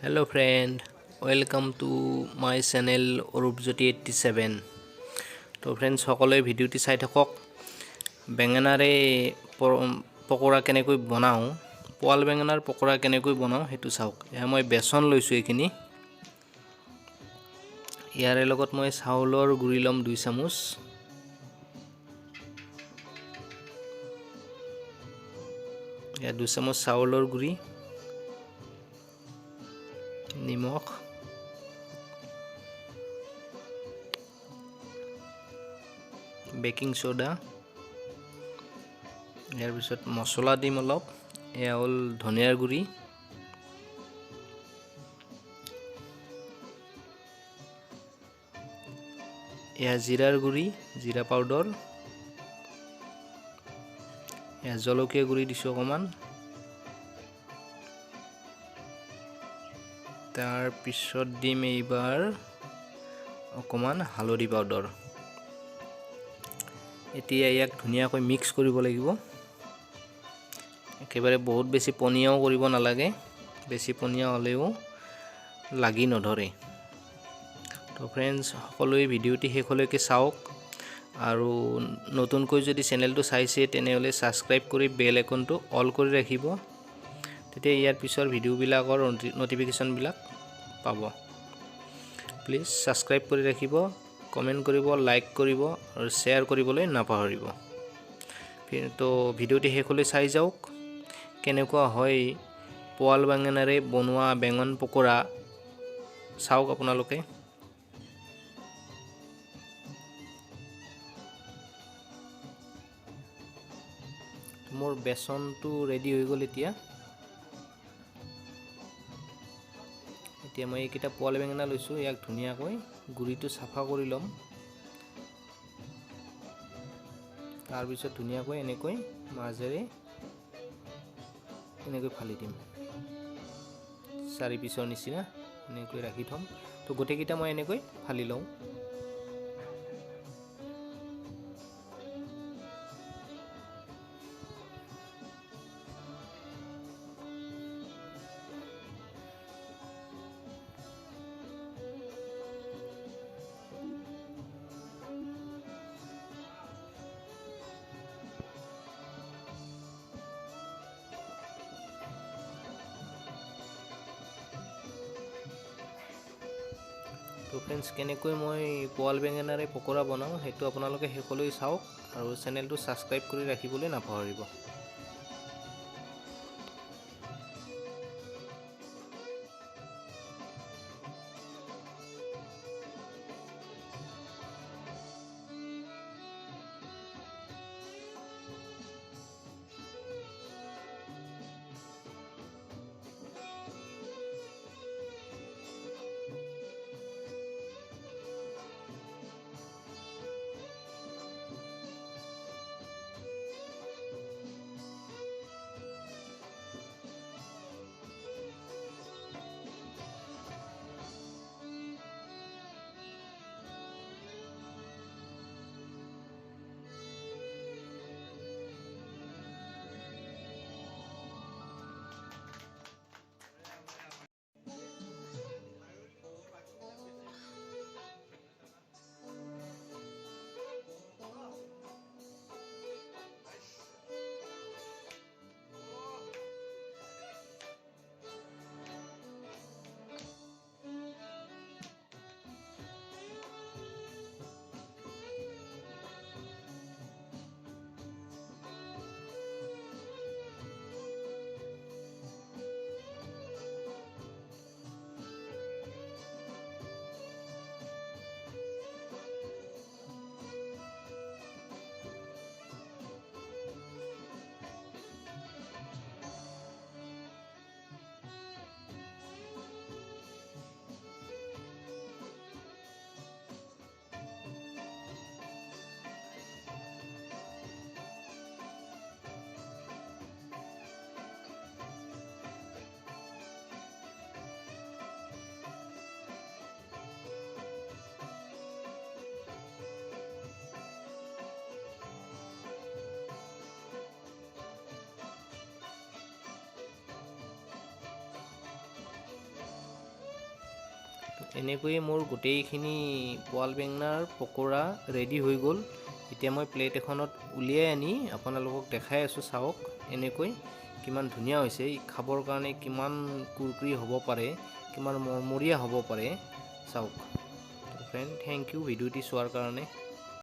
Hello friend, welcome to my channel Orupjyoti 87. তো friends সকলোৱে ভিডিঅ'টি চাই থাকক। বেঙেনাৰে পকৰা কেনেকৈ বনাওঁ, পোৱাল বেঙেনাৰ পকৰা কেনেকৈ বনাওঁ সেইটো চাওক। এয়া মই বেচন লৈছোঁ এইখিনি। ইয়াৰে লগত মই চাউলৰ গুড়ি ল'ম 2 চামুচ। এয়া 2 চামুচ চাউলৰ গুড়ি, নিমখ, বেকিং সোডা, ইয়াৰ পিছত মছলা দিম অলপ। এয়া হ'ল ধনিয়াৰ গুড়ি, এয়া জিৰাৰ গুড়ি, জিৰা পাউডাৰ, এয়া জলকীয়া গুড়ি দিছোঁ অকণমান। তাৰ পিছত দিম এইবাৰ অকণমান হালধি পাউডাৰ। এতিয়া ইয়াক ধুনীয়াকৈ মিক্স কৰিব লাগিব। একেবাৰে বহুত বেছি পনীয়াও কৰিব নালাগে, বেছি পনীয়া হ'লেও লাগি নধৰে। তো ফ্ৰেন্ডছ সকলোৱে ভিডিঅ'টি শেষলৈকে চাওক, আৰু নতুনকৈ যদি চেনেলটো চাইছে তেনেহ'লে ছাবস্ক্ৰাইব কৰি বেল আইকনটো অল কৰি ৰাখিব, তেতিয়া ইয়াৰ পিছৰ ভিডিঅ'বিলাকৰ নটিফিকেশ্যনবিলাক পাব। প্লিজ ছাবস্ক্ৰাইব কৰি ৰাখিব, কমেণ্ট কৰিব, লাইক কৰিব আৰু শ্বেয়াৰ কৰিবলৈ নাপাহৰিব। তো ভিডিঅ'টি শেষলৈ চাই যাওক, কেনেকুৱা হয় পোৱাল বেঙেনাৰে বনোৱা বেঙেন পকৰা চাওক আপোনালোকে। মোৰ বেচনটো ৰেডি হৈ গ'ল। এতিয়া মই এইকেইটা পোৱাল বেঙেনা লৈছোঁ, ইয়াক ধুনীয়াকৈ গুড়িটো চাফা কৰি ল'ম। তাৰপিছত ধুনীয়াকৈ এনেকৈ মাজেৰে এনেকৈ ফালি দিম, 4 পিচৰ নিচিনা এনেকৈ ৰাখি থ'ম। তো গোটেইকেইটা মই এনেকৈ ফালি লওঁ। তো ফ্ৰেন্ডছ কেনেকৈ মই পোৱাল বেঙেনাৰে পকৰা বনাওঁ সেইটো আপোনালোকে শেষলৈ চাওক, আৰু চেনেলটো ছাবস্ক্ৰাইব কৰি ৰাখিবলৈ নাপাহৰিব। এনেকৈয়ে মোৰ গোটেইখিনি পোৱাল বেঙেনাৰ পকোৰা ৰেডি হৈ গ'ল। এতিয়া মই প্লেট এখনত উলিয়াই আনি আপোনালোকক দেখাই আছোঁ, চাওক এনেকৈ কিমান ধুনীয়া হৈছে। খাবৰ কাৰণে কিমান কুৰকুৰি হ'ব পাৰে, কিমান মৰমৰীয়া হ'ব পাৰে চাওক। ফ্ৰেণ্ড, থেংক ইউ ভিডিঅ'টি চোৱাৰ কাৰণে।